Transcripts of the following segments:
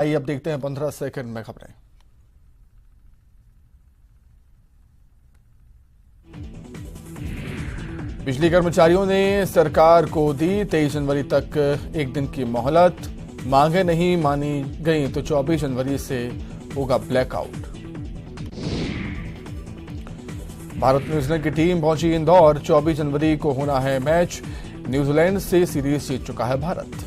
आइए अब देखते हैं 15 सेकंड में खबरें। बिजली कर्मचारियों ने सरकार को दी 23 जनवरी तक एक दिन की मोहलत। मांगे नहीं मानी गई तो 24 जनवरी से होगा ब्लैकआउट। भारत न्यूजीलैंड की टीम पहुंची इंदौर। 24 जनवरी को होना है मैच। न्यूजीलैंड से सीरीज जीत चुका है भारत।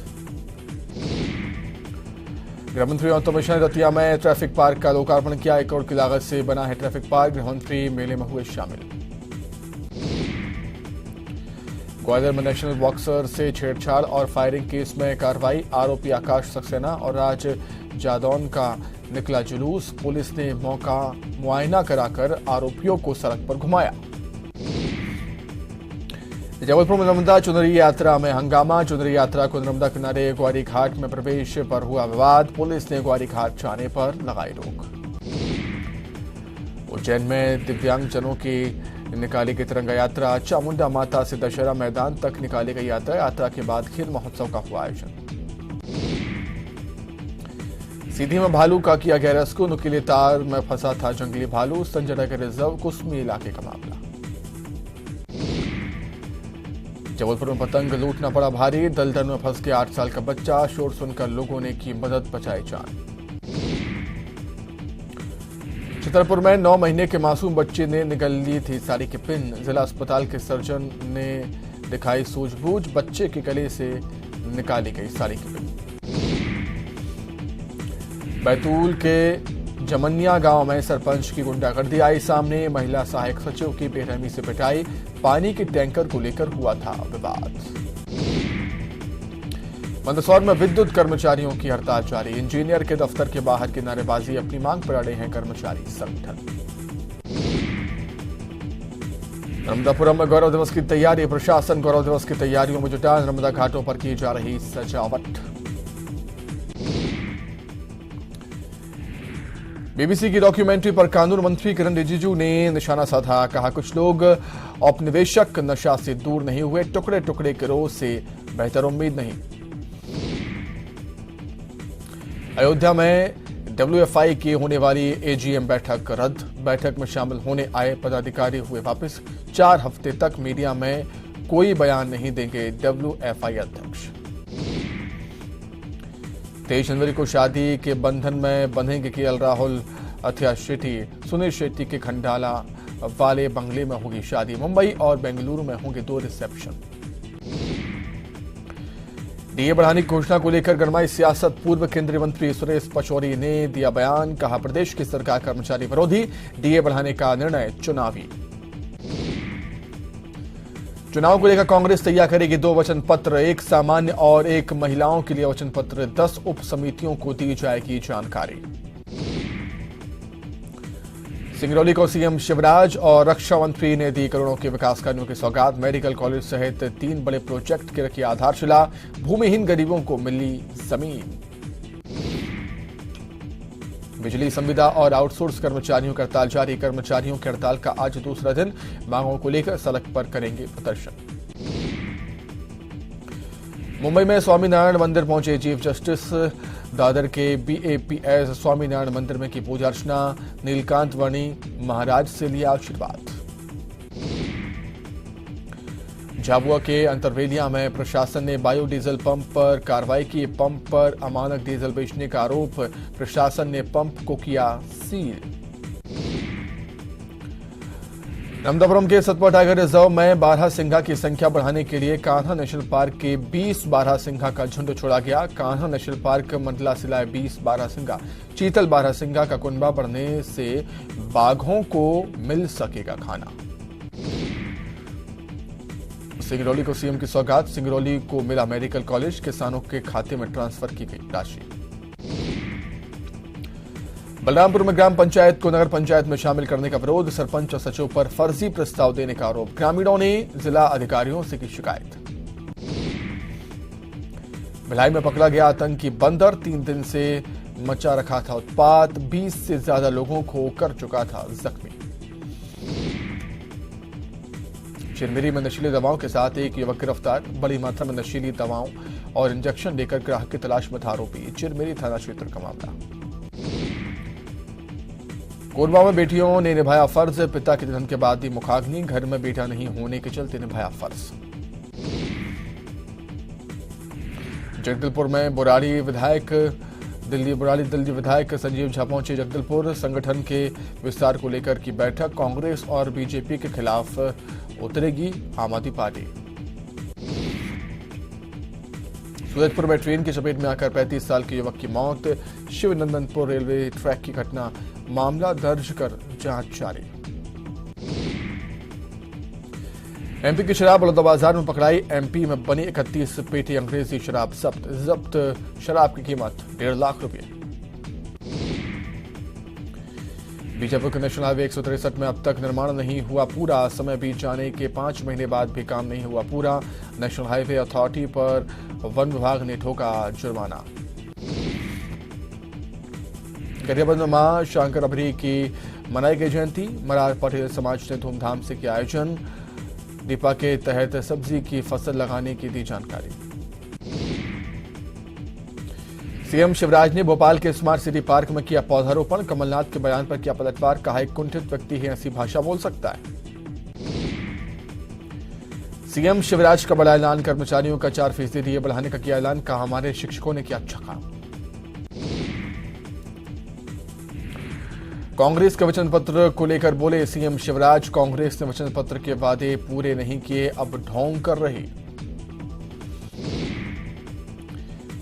गृहमंत्री ऑटोमेशन रतिया में ट्रैफिक पार्क का लोकार्पण किया। 1 करोड़ की लागत से बना है ट्रैफिक पार्क। गृहमंत्री मेले में हुए शामिल। ग्वालियर में नेशनल बॉक्सर से छेड़छाड़ और फायरिंग केस में कार्रवाई। आरोपी आकाश सक्सेना और राज जादौन का निकला जुलूस। पुलिस ने मौका मुआयना कराकर आरोपियों को सड़क पर घुमाया। जबलपुर में नर्मदा चुनरी यात्रा में हंगामा। चुनरी यात्रा को नर्मदा किनारे ग्वारी घाट में प्रवेश पर हुआ विवाद। पुलिस ने ग्वारी घाट जाने पर लगाई रोक। उज्जैन में दिव्यांगजनों की निकाली गई तिरंगा यात्रा। चामुंडा माता से दशहरा मैदान तक निकाली गई यात्रा। यात्रा के बाद खेल महोत्सव का हुआ आयोजन। सीधी में भालू का किया गया रेस्क्यू। नुकीले तार में फंसा था जंगली भालू। संजय नगर रिजर्व कुसमी इलाके का मामला। जबलपुर में पतंग लूटना पड़ा भारी। दलदल में फंस गया 8 साल का बच्चा। शोर सुनकर लोगों ने की मदद, बचाई जान। छतरपुर में 9 महीने के मासूम बच्चे ने निगल ली थी साड़ी की पिन। जिला अस्पताल के सर्जन ने दिखाई सूझबूझ। बच्चे के गले से निकाली गई साड़ी की पिन। बैतूल के जमनिया गांव में सरपंच की गुंडागर्दी आई सामने। महिला सहायक सचिव की बेरहमी से पिटाई। पानी के टैंकर को लेकर हुआ था विवाद। मंदसौर में विद्युत कर्मचारियों की हड़ताल जारी। इंजीनियर के दफ्तर के बाहर की नारेबाजी। अपनी मांग पर अड़े हैं कर्मचारी संगठन। नर्मदापुरम में गौरव दिवस की तैयारी। प्रशासन गौरव दिवस की तैयारियों में जुटा। नर्मदा घाटों पर की जा रही सजावट। बीबीसी की डॉक्यूमेंट्री पर कानून मंत्री किरण रिजिजू ने निशाना साधा। कहा, कुछ लोग औपनिवेशक नशा से दूर नहीं हुए। टुकड़े टुकड़े गिरोह से बेहतर उम्मीद नहीं। अयोध्या में डब्ल्यूएफआई की होने वाली एजीएम बैठक रद्द। बैठक में शामिल होने आए पदाधिकारी हुए वापस। 4 हफ्ते तक मीडिया में कोई बयान नहीं देंगे डब्ल्यूएफआई अध्यक्ष। 23 जनवरी को शादी के बंधन में बंधेंगे केएल राहुल, अथिया शेट्टी। सुनील शेट्टी के खंडाला वाले बंगले में होगी शादी। मुंबई और बेंगलुरु में होंगे 2 रिसेप्शन। डीए बढ़ाने की घोषणा को लेकर गरमाई सियासत। पूर्व केंद्रीय मंत्री सुरेश पचौरी ने दिया बयान। कहा, प्रदेश की सरकार कर्मचारी विरोधी। डीए बढ़ाने का निर्णय चुनावी। चुनाव को लेकर कांग्रेस तैयार करेगी 2 वचन पत्र। 1 सामान्य और 1 महिलाओं के लिए वचन पत्र। 10 उप समितियों को दी जाएगी जानकारी। सिंगरौली को सीएम शिवराज और रक्षा मंत्री ने दी करोड़ों के विकास कार्यों की सौगात। मेडिकल कॉलेज सहित 3 बड़े प्रोजेक्ट की रखी आधारशिला। भूमिहीन गरीबों को मिली जमीन। बिजली संविदा और आउटसोर्स कर्मचारियों का हड़ताल जारी। कर्मचारियों की हड़ताल का आज दूसरा दिन। मांगों को लेकर सड़क पर करेंगे प्रदर्शन। मुंबई में स्वामीनारायण मंदिर पहुंचे चीफ जस्टिस। दादर के बीएपीएस स्वामीनारायण मंदिर में की पूजा अर्चना। नीलकांत वर्णी महाराज से लिया आशीर्वाद। झाबुआ के अंतरवेलिया में प्रशासन ने बायोडीजल पंप पर कार्रवाई की। पंप पर अमानक डीजल बेचने का आरोप। प्रशासन ने पंप को किया सील। नर्मदापुरम के सतपुड़ा टाइगर रिजर्व में बारहसिंघा की संख्या बढ़ाने के लिए कान्हा नेशनल पार्क के 20 बारहसिंघा का झुंड छोड़ा गया। कान्हा नेशनल पार्क मंडला से लाए 20 बारहसिंघा। चीतल बारहसिंघा का कुनबा बढ़ने से बाघों को मिल सकेगा खाना। सिंगरौली को सीएम की सौगात। सिंगरौली को मिला मेडिकल कॉलेज। किसानों के खाते में ट्रांसफर की गई राशि। बलरामपुर में ग्राम पंचायत को नगर पंचायत में शामिल करने का विरोध। सरपंच और सचिव पर फर्जी प्रस्ताव देने का आरोप। ग्रामीणों ने जिला अधिकारियों से की शिकायत। भिलाई में पकड़ा गया आतंकी बंदर। 3 दिन से मचा रखा था उत्पात। 20 से ज्यादा लोगों को कर चुका था जख्मी। चिरमिरी में नशीली दवाओं के साथ एक युवक गिरफ्तार। बड़ी मात्रा में नशीली दवाओं और इंजेक्शन लेकर ग्राहक की तलाश में था आरोपी। चिरमेरी थाना क्षेत्र का मामला। कोरबा में बेटियों ने निभाया फर्ज, पिता के निधन के बाद दी मुखाग्नि, घर में बेटा नहीं होने के चलते निभाया फर्ज। जगदलपुर में बुराड़ी दिल्ली विधायक संजीव झा पहुंचे जगदलपुर। संगठन के विस्तार को लेकर की बैठक, कांग्रेस और बीजेपी के खिलाफ उतरेगी आम आदमी पार्टी। सूरजपुर में ट्रेन की चपेट में आकर 35 साल के युवक की मौत, शिवनंदनपुर रेलवे ट्रैक की घटना, मामला दर्ज कर जांच जारी। एमपी की शराब बलौदाबाजार में पकड़ाई, एमपी में बनी 31 पेटी अंग्रेजी शराब जब्त शराब की कीमत 1.5 लाख रुपए। बीजापुर के नेशनल हाईवे 163 में अब तक निर्माण नहीं हुआ पूरा, समय बीत जाने के 5 महीने बाद भी काम नहीं हुआ पूरा। नेशनल हाईवे अथॉरिटी पर वन विभाग ने ठोका जुर्माना। गरियाबंद में मां शंकर अभरी की मनाई गई जयंती, मरार पटेल समाज ने धूमधाम से किया आयोजन। दीपा के तहत सब्जी की फसल लगाने की दी जानकारी। सीएम शिवराज ने भोपाल के स्मार्ट सिटी पार्क में किया पौधारोपण, कमलनाथ के बयान पर किया पलटवार, कहा एक कुंठित व्यक्ति ही ऐसी भाषा बोल सकता है। सीएम शिवराज का बड़ा ऐलान, कर्मचारियों का 4% डीए बढ़ाने का किया ऐलान, कहा हमारे शिक्षकों ने किया अच्छा काम। कांग्रेस के वचन पत्र को लेकर बोले सीएम शिवराज, कांग्रेस ने वचन पत्र के वादे पूरे नहीं किए, अब ढोंग कर रही।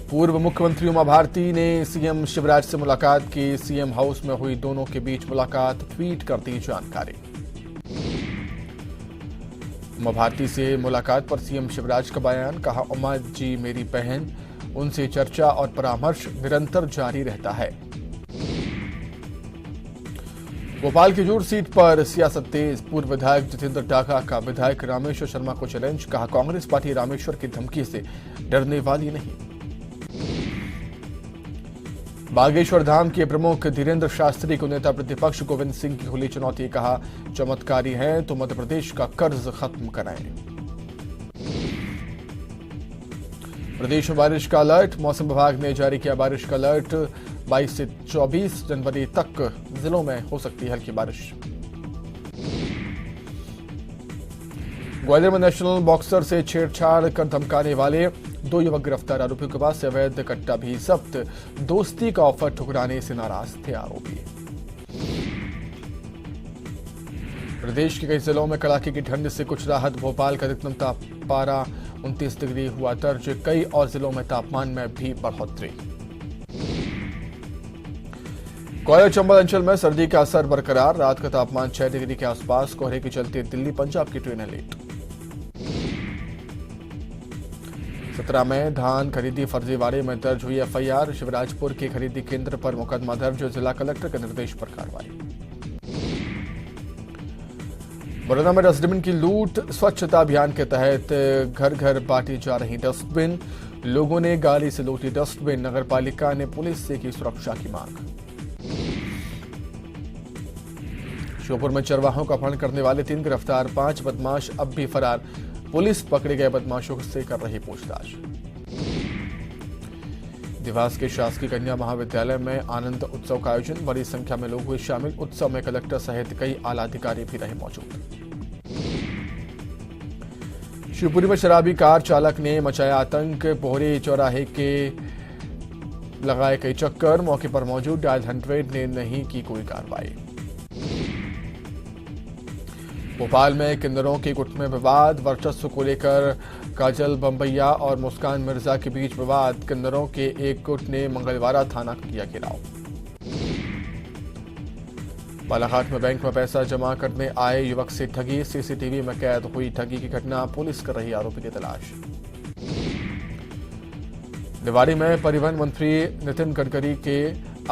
पूर्व मुख्यमंत्री उमा भारती ने सीएम शिवराज से मुलाकात की, सीएम हाउस में हुई दोनों के बीच मुलाकात, ट्वीट कर दी जानकारी। उमा भारती से मुलाकात पर सीएम शिवराज का बयान, कहा उमा जी मेरी बहन, उनसे चर्चा और परामर्श निरंतर जारी रहता है। भोपाल की जूर सीट पर सियासत तेज, पूर्व विधायक जितेंद्र डागा का विधायक रामेश्वर शर्मा को चैलेंज, कहा कांग्रेस पार्टी रामेश्वर की धमकी से डरने वाली नहीं। बागेश्वर धाम के प्रमुख धीरेन्द्र शास्त्री को नेता प्रतिपक्ष गोविंद सिंह की खुली चुनौती, कहा चमत्कारी हैं तो मध्य प्रदेश का कर्ज खत्म कराएं। प्रदेश में बारिश का अलर्ट, मौसम विभाग ने जारी किया बारिश का अलर्ट, 22 से 24 जनवरी तक जिलों में हो सकती है हल्की बारिश। ग्वालियर में नेशनल बॉक्सर से छेड़छाड़ कर धमकाने वाले 2 युवक गिरफ्तार, आरोपियों के पास से अवैध कट्टा भी जब्त, दोस्ती का ऑफर ठुकराने से नाराज थे आरोपी। प्रदेश के कई जिलों में कड़ाके की ठंड से कुछ राहत, भोपाल का अधिकतम तापपारा 29 डिग्री हुआ दर्ज, कई और जिलों में तापमान में भी बढ़ोतरी। ग्वालियर चंबल अंचल में सर्दी का असर बरकरार, रात का तापमान 6 डिग्री के आसपास, कोहरे के चलते दिल्ली पंजाब की ट्रेनें लेट। 17 में धान खरीदी फर्जीवाड़े में दर्ज हुई एफआईआर, शिवराजपुर के खरीदी केंद्र पर मुकदमा दर्ज, जिला कलेक्टर के निर्देश पर कार्रवाई। मुरैना में डस्टबिन की लूट, स्वच्छता अभियान के तहत घर घर बांटी जा रही डस्टबिन, लोगों ने गाड़ी से लूटी डस्टबिन, नगरपालिका ने पुलिस से की सुरक्षा की मांग। श्योपुर में चरवाहों का अपहरण करने वाले 3 गिरफ्तार, 5 बदमाश अब भी फरार, पुलिस पकड़े गए बदमाशों से कर रही पूछताछ। देवास के शासकीय कन्या महाविद्यालय में आनंद उत्सव का आयोजन, बड़ी संख्या में लोग हुए शामिल, उत्सव में कलेक्टर सहित कई आला अधिकारी भी रहे मौजूद। शिवपुरी में शराबी कार चालक ने मचाया आतंक, पोहरे चौराहे के लगाए कई चक्कर, मौके पर मौजूड डायल 100 ने नहीं की कोई कार्रवाई। भोपाल में किन्नरों के गुट में विवाद, वर्चस्व को लेकर काजल बम्बैया और मुस्कान मिर्जा के बीच विवाद, किन्नरों के एक गुट ने मंगलवारा थाना किया घेराव। बालाघाट में बैंक में पैसा जमा करने आए युवक से ठगी, सीसीटीवी में कैद हुई ठगी की घटना, पुलिस कर रही आरोपी की तलाश। निवाड़ी में परिवहन मंत्री नितिन गडकरी के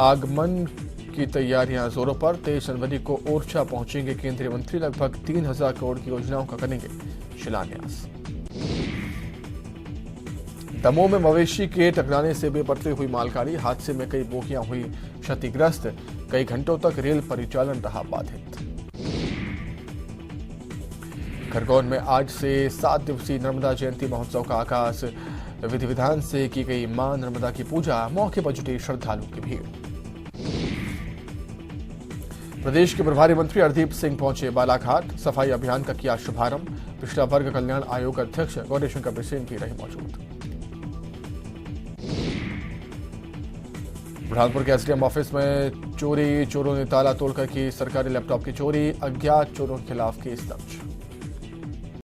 आगमन की तैयारियां जोरों पर, 23 जनवरी को ओरछा पहुंचेंगे केंद्रीय मंत्री, लगभग 3000 करोड़ की योजनाओं का करेंगे शिलान्यास। दमोह में मवेशी के टकराने से बेपटरी हुई मालगाड़ी, हादसे में कई बोगियां हुई क्षतिग्रस्त, कई घंटों तक रेल परिचालन रहा बाधित। खरगोन में आज से 7 दिवसीय नर्मदा जयंती महोत्सव का आगाज, विधि विधान से की गई मां नर्मदा की पूजा, मौके पर जुटी श्रद्धालुओं की भीड़। प्रदेश के प्रभारी मंत्री हरदीप सिंह पहुंचे बालाघाट, सफाई अभियान का किया शुभारंभ। पिछड़ा वर्ग कल्याण आयोग अध्यक्ष गौरीशंकर बिसेन भी रहे मौजूद। बुरहानपुर के एसडीएम ऑफिस में चोरी, चोरों ने ताला तोड़कर की सरकारी लैपटॉप की चोरी, अज्ञात चोरों के खिलाफ केस दर्ज।